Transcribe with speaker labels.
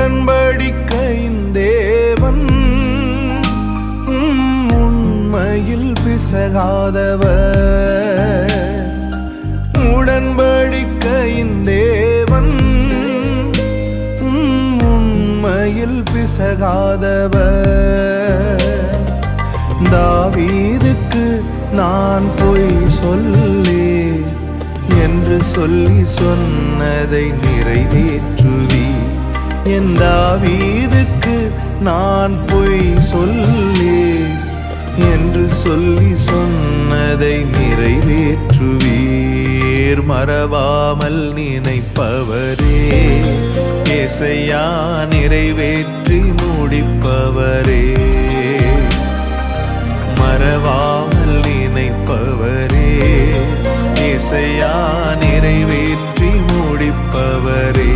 Speaker 1: உடன்படிக்கையின் தேவன் உண்மையில் பிசகாதவர். உடன்படிக்கையின் தேவன் உண்மையில் பிசகாதவர். தாவீதுக்கு நான் பொய் சொல்லி என்று சொல்லி சொன்னதை நிறைவேற்றுவி. என் தாவீதுக்கு நான் பொய் சொல்லி என்று சொல்லி சொன்னதை நிறைவேற்றுவீர். மறவாமல் நினைப்பவரே ஏசையா, நிறைவேற்றி முடிப்பவரே. மறவாமல் நினைப்பவரே ஏசையா, நிறைவேற்றி முடிப்பவரே.